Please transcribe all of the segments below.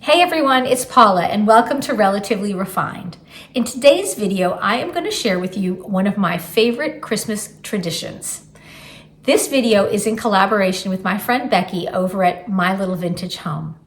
Hey everyone, it's Paula and welcome to Relatively Refined. In today's video, I am going to share with you one of my favorite Christmas traditions. This video is in collaboration with my friend Becky over at My Little Vintage Home.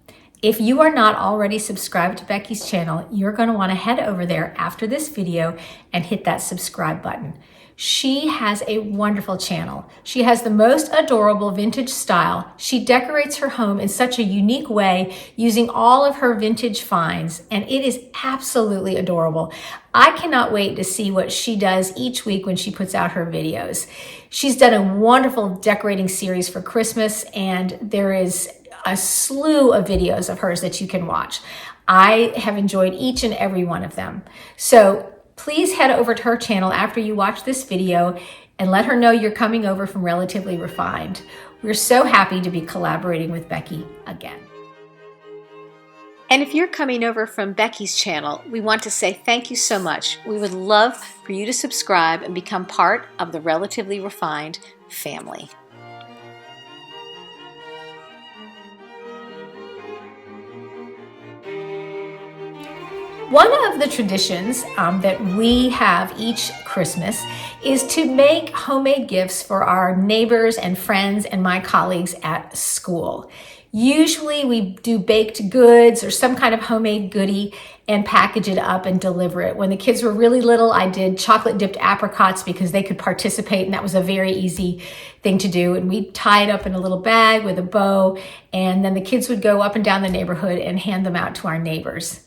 If you are not already subscribed to Becky's channel, you're going to want to head over there after this video and hit that subscribe button. She has a wonderful channel. She has the most adorable vintage style. She decorates her home in such a unique way using all of her vintage finds, and it is absolutely adorable. I cannot wait to see what she does each week when she puts out her videos. She's done a wonderful decorating series for Christmas, and there is a slew of videos of hers that you can watch. I have enjoyed each and every one of them. So please head over to her channel after you watch this video and let her know you're coming over from Relatively Refined. We're so happy to be collaborating with Becky again. And if you're coming over from Becky's channel, we want to say thank you so much. We would love for you to subscribe and become part of the Relatively Refined family. One of the traditions that we have each Christmas is to make homemade gifts for our neighbors and friends and my colleagues at school. Usually we do baked goods or some kind of homemade goodie and package it up and deliver it. When the kids were really little, I did chocolate dipped apricots because they could participate, and that was a very easy thing to do. And we'd tie it up in a little bag with a bow, and then the kids would go up and down the neighborhood and hand them out to our neighbors.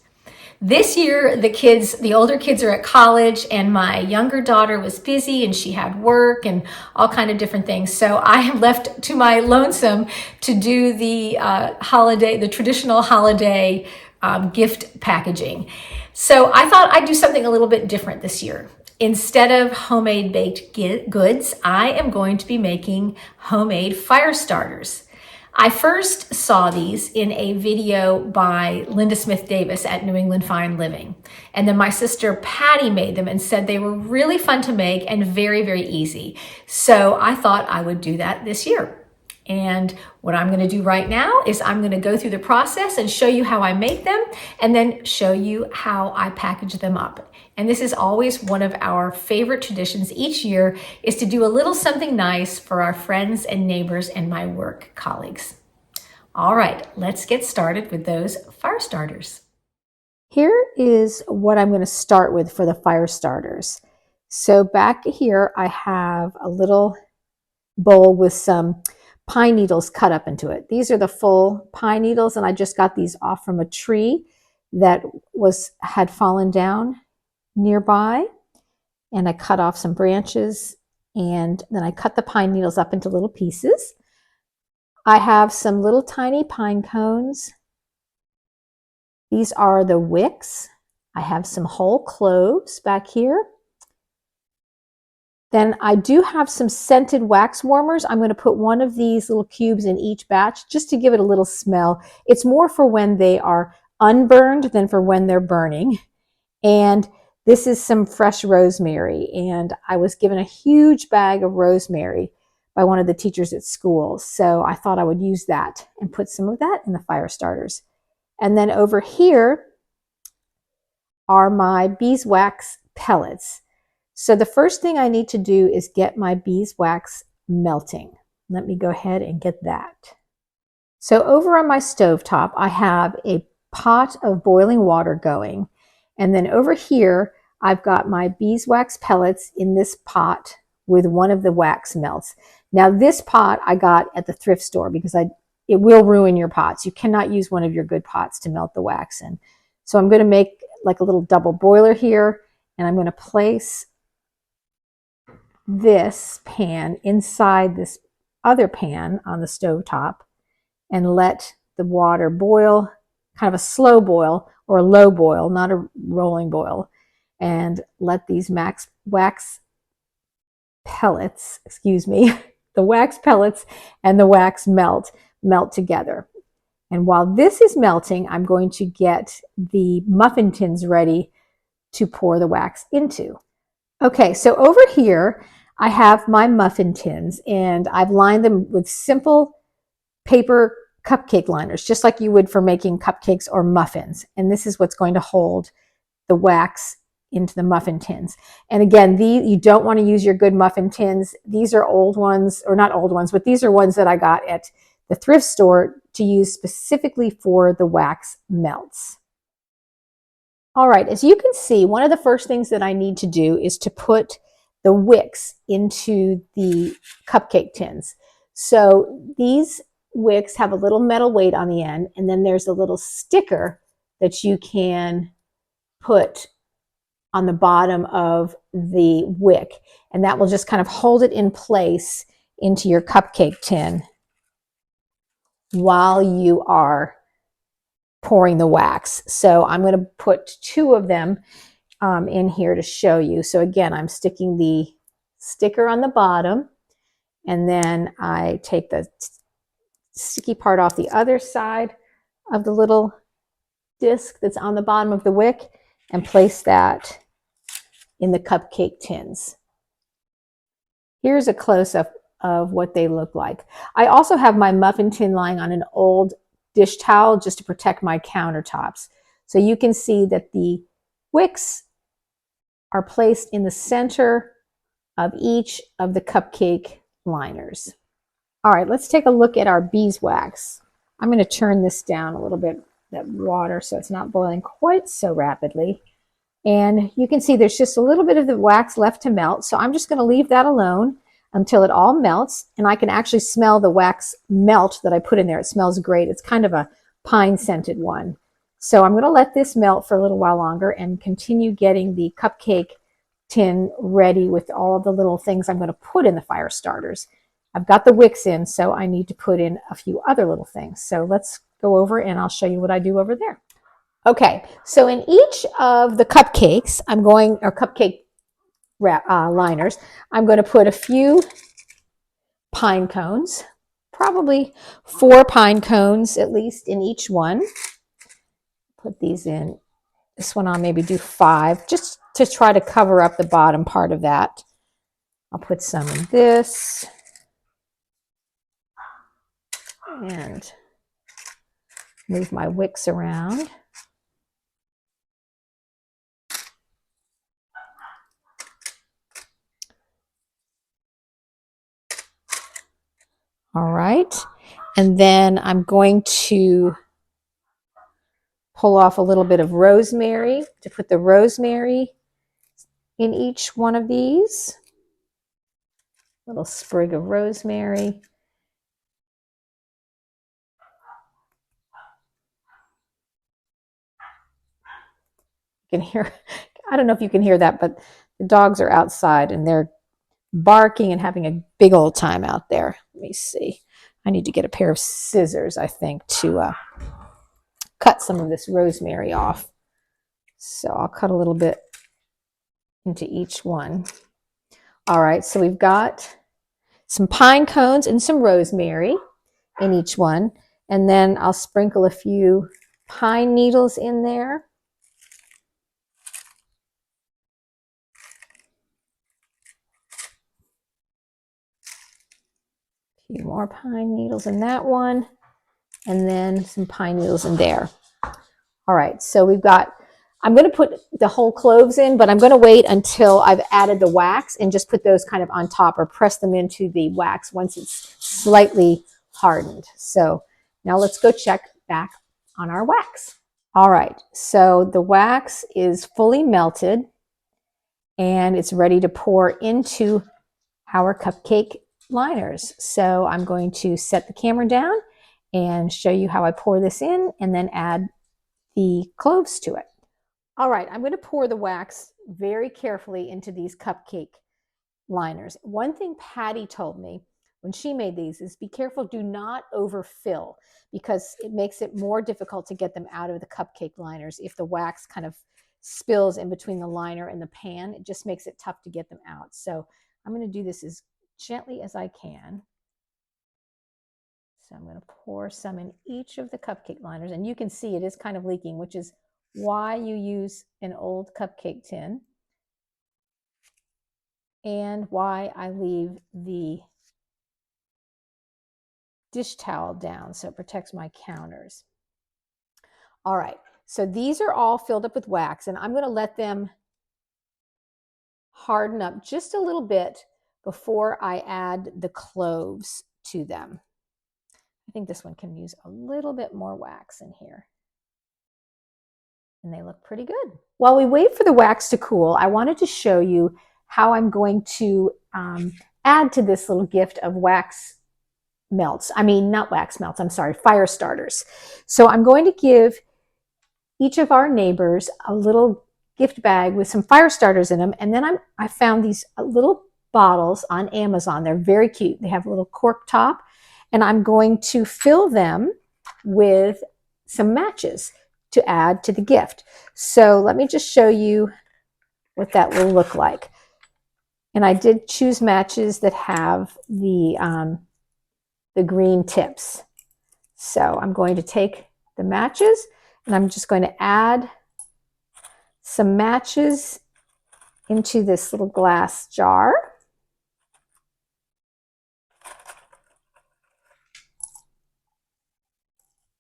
This year, the older kids are at college, and my younger daughter was busy and she had work and all kind of different things. So I am left to my lonesome to do the traditional holiday gift packaging. So I thought I'd do something a little bit different this year. Instead of homemade baked goods, I am going to be making homemade fire starters. I first saw these in a video by Linda Smith Davis at New England Fine Living. And then my sister Patty made them and said they were really fun to make and very, very easy. So I thought I would do that this year. And what I'm going to do right now is I'm going to go through the process and show you how I make them and then show you how I package them up. And this is always one of our favorite traditions each year, is to do a little something nice for our friends and neighbors and my work colleagues. All right, let's get started with those fire starters. Here is what I'm going to start with for the fire starters. So back here, I have a little bowl with some pine needles cut up into it. These are the full pine needles, and I just got these off from a tree that had fallen down nearby, and I cut off some branches, and then I cut the pine needles up into little pieces. I have some little tiny pine cones. These are the wicks. I have some whole cloves back here. Then I do have some scented wax warmers. I'm going to put one of these little cubes in each batch just to give it a little smell. It's more for when they are unburned than for when they're burning. And this is some fresh rosemary, and I was given a huge bag of rosemary by one of the teachers at school. So I thought I would use that and put some of that in the fire starters. And then over here are my beeswax pellets. So the first thing I need to do is get my beeswax melting. Let me go ahead and get that. So over on my stovetop, I have a pot of boiling water going. And then over here, I've got my beeswax pellets in this pot with one of the wax melts. Now this pot I got at the thrift store because it will ruin your pots. You cannot use one of your good pots to melt the wax in. So I'm going to make like a little double boiler here, and I'm going to place this pan inside this other pan on the stovetop and let the water boil, kind of a slow boil or a low boil, not a rolling boil, and let these wax pellets, the wax pellets and the wax melt together. And while this is melting, I'm going to get the muffin tins ready to pour the wax into. Okay, so over here, I have my muffin tins, and I've lined them with simple paper cupcake liners, just like you would for making cupcakes or muffins. And this is what's going to hold the wax into the muffin tins. And again, you don't want to use your good muffin tins. These are old ones, or not old ones, but these are ones that I got at the thrift store to use specifically for the wax melts. All right, as you can see, one of the first things that I need to do is to put the wicks into the cupcake tins. So these wicks have a little metal weight on the end, and then there's a little sticker that you can put on the bottom of the wick, and that will just kind of hold it in place into your cupcake tin while you are pouring the wax. So I'm going to put 2 of them in here to show you. So again, I'm sticking the sticker on the bottom, and then I take the sticky part off the other side of the little disc that's on the bottom of the wick and place that in the cupcake tins. Here's a close-up of what they look like. I also have my muffin tin lying on an old dish towel just to protect my countertops. So you can see that the wicks are placed in the center of each of the cupcake liners. All right, let's take a look at our beeswax. I'm going to turn this down a little bit, that water, so it's not boiling quite so rapidly. And you can see there's just a little bit of the wax left to melt. So I'm just going to leave that alone until it all melts. And I can actually smell the wax melt that I put in there. It smells great. It's kind of a pine scented one. So I'm going to let this melt for a little while longer and continue getting the cupcake tin ready with all of the little things I'm going to put in the fire starters. I've got the wicks in, so I need to put in a few other little things. So let's go over and I'll show you what I do over there. Okay, so in each of the cupcakes, or cupcake liners, I'm going to put a few pine cones, probably 4 pine cones at least in each one. Put these in. This one I'll maybe do 5, just to try to cover up the bottom part of that. I'll put some in this. And move my wicks around. All right, and then I'm going to pull off a little bit of rosemary to put the rosemary in each one of these. Little sprig of rosemary. You can hear, I don't know if you can hear that, but the dogs are outside and they're barking and having a big old time out there. Let me see. I need to get a pair of scissors, I think, to cut some of this rosemary off. So I'll cut a little bit into each one. All right, so we've got some pine cones and some rosemary in each one. And then I'll sprinkle a few pine needles in there. A few more pine needles in that one. And then some pine needles in there. All right, so we've got, I'm going to put the whole cloves in, but I'm going to wait until I've added the wax and just put those kind of on top or press them into the wax once it's slightly hardened. So now let's go check back on our wax. All right, so the wax is fully melted and it's ready to pour into our cupcake liners. So I'm going to set the camera down and show you how I pour this in and then add the cloves to it. All right, I'm going to pour the wax very carefully into these cupcake liners. One thing Patty told me when she made these is be careful, do not overfill, because it makes it more difficult to get them out of the cupcake liners. If the wax kind of spills in between the liner and the pan, it just makes it tough to get them out. So I'm going to do this as gently as I can. So I'm going to pour some in each of the cupcake liners, and you can see it is kind of leaking, which is why you use an old cupcake tin and why I leave the dish towel down so it protects my counters. All right, so these are all filled up with wax, and I'm going to let them harden up just a little bit before I add the cloves to them. I think this one can use a little bit more wax in here. And they look pretty good. While we wait for the wax to cool, I wanted to show you how I'm going to add to this little gift of wax melts. I mean, not wax melts, I'm sorry, fire starters. So I'm going to give each of our neighbors a little gift bag with some fire starters in them. And then I found these little bottles on Amazon. They're very cute. They have a little cork top. And I'm going to fill them with some matches to add to the gift. So let me just show you what that will look like. And I did choose matches that have the green tips. So I'm going to take the matches and I'm just going to add some matches into this little glass jar.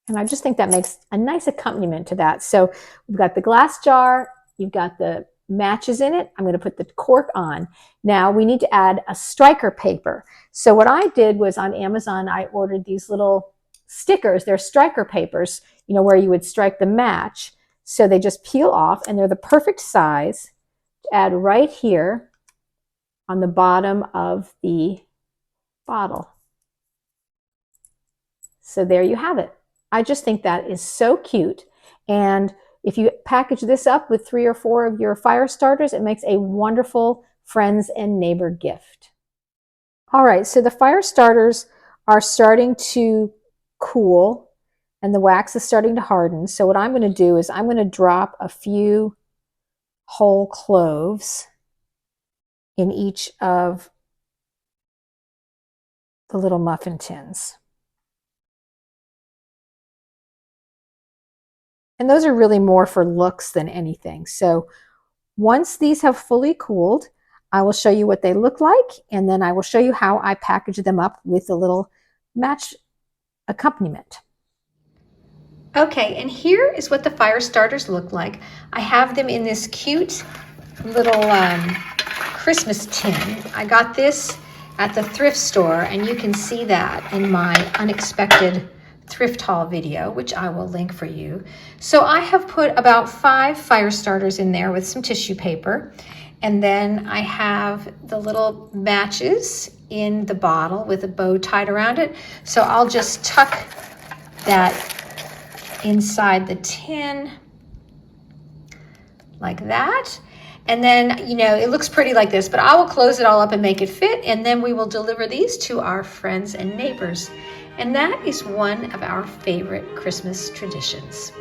And I just think that makes a nice accompaniment to that. So we've got the glass jar, you've got the matches in it. I'm going to put the cork on. Now we need to add a striker paper. So what I did was on Amazon, I ordered these little stickers. They're striker papers, you know, where you would strike the match. So they just peel off and they're the perfect size to add right here on the bottom of the bottle. So there you have it. I just think that is so cute. And if you package this up with 3 or 4 of your fire starters, it makes a wonderful friends and neighbor gift. All right, so the fire starters are starting to cool and the wax is starting to harden. So what I'm going to do is I'm going to drop a few whole cloves in each of the little muffin tins. And those are really more for looks than anything. So once these have fully cooled, I will show you what they look like, and then I will show you how I package them up with a little match accompaniment. Okay, and here is what the fire starters look like. I have them in this cute little Christmas tin. I got this at the thrift store, and you can see that in my unexpected thrift haul video, which I will link for you. So I have put about 5 fire starters in there with some tissue paper. And then I have the little matches in the bottle with a bow tied around it. So I'll just tuck that inside the tin like that. And then, you know, it looks pretty like this, but I will close it all up and make it fit. And then we will deliver these to our friends and neighbors. And that is one of our favorite Christmas traditions.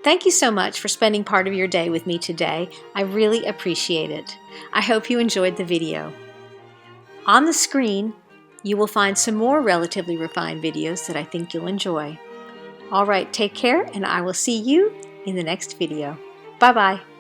Thank you so much for spending part of your day with me today. I really appreciate it. I hope you enjoyed the video. On the screen, you will find some more relatively refined videos that I think you'll enjoy. All right, take care, and I will see you in the next video. Bye-bye.